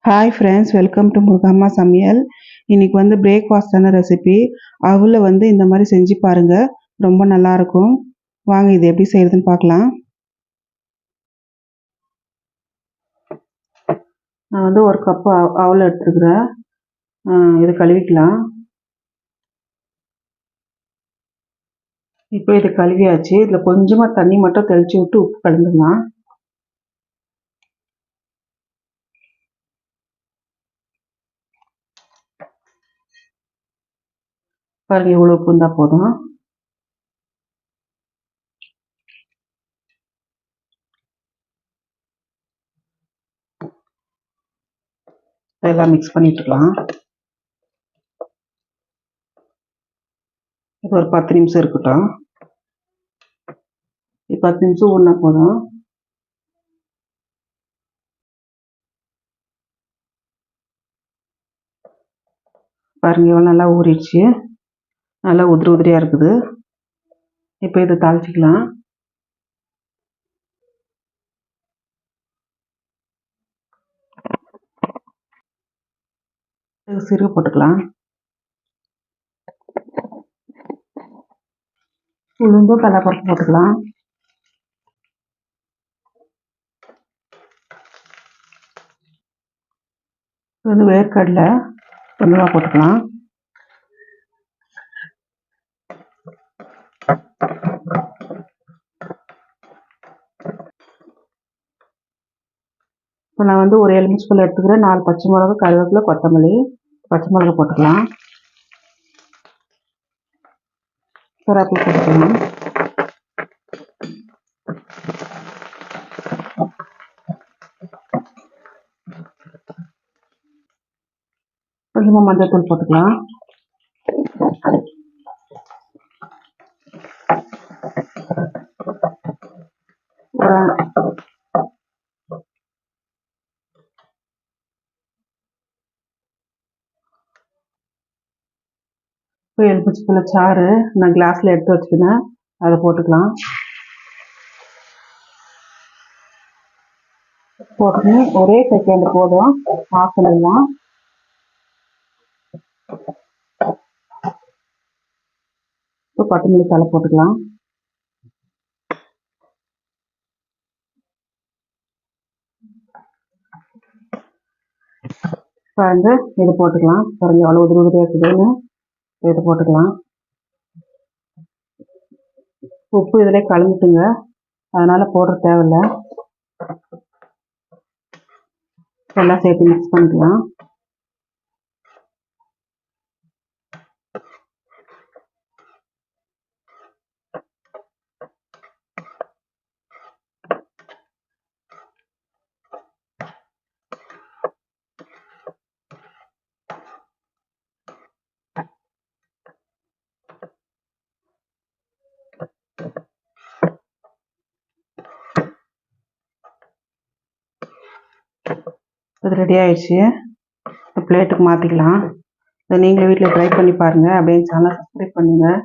Hi friends, welcome to Murugamma சமையல். இன்னைக்கு வந்து பிரேக்ஃபாஸ்டான ரெசிபி. அவல வந்து இந்த மாதிரி செஞ்சு பாருங்க, ரொம்ப நல்லாயிருக்கும். வாங்க இது எப்படி செய்யறதுன்னு பார்க்கலாம். நான் வந்து ஒரு கப்பு அவல் எடுத்துக்கிறேன். இது கழுவிக்கலாம். இப்போ இது கழுவியாச்சு. இதில் கொஞ்சமாக தண்ணி மட்டும் தெளித்து விட்டு உப்பு கலந்துக்கலாம். பாருங்க, இவ்வளோ உப்பு இருந்தால் போதும். எல்லாம் மிக்ஸ் பண்ணிட்டுக்கலாம். இது ஒரு 10 நிமிஷம் இருக்கட்டும். 10 நிமிஷம் ஊறினா போதும். பாருங்க, இவ்வளோ நல்லா ஊறிடுச்சு. நல்லா உதிரி உதிரியாக இருக்குது. இப்போ இதை தாளிச்சிக்கலாம். சீரகம் போட்டுக்கலாம். உளுந்தும் கடலைப்பருப்பு போட்டுக்கலாம். இது வேர்க்கடலை கொஞ்சமாக போட்டுக்கலாம். இப்போ நான் வந்து ஒரு எலுமிச்சைப்பழம் எடுத்துக்கிறேன். 4 பச்சை மிளகா, கருவேப்பிலை, கொத்தமல்லி, பச்சை மிளகா போட்டுக்கலாம். கருவேப்பிலை போட்டுக்கலாம். கொஞ்சமாக மஞ்சள் தூள் போட்டுக்கலாம். இப்போ எலுமிச்சைப்பழம் சாறு நான் கிளாஸில் எடுத்து வச்சுக்கினேன், அதை போட்டுக்கலாம். போட்டு ஒரே செகண்ட் போதும், ஆஃப் பண்ணிடலாம். இப்போ கொத்தமல்லி தழை போட்டுக்கலாம். இப்போ வந்து இது போட்டுக்கலாம். பாருங்க எவ்வளோ உதிரி உதிரியாக இருக்குதுன்னு. இது போட்டுக்கலாம். உப்பு இதிலே கலந்துட்டுங்க, அதனால் போடுற தேவையில்லை. எல்லாம் சேர்த்து மிக்ஸ் பண்ணிக்கலாம். இது ரெடி ஆயிடுச்சு. பிளேட்டுக்கு மாற்றிக்கலாம். இதை நீங்களும் வீட்டில் ட்ரை பண்ணி பாருங்கள். அப்படியே சேனல் சப்ஸ்கிரைப் பண்ணுங்கள்.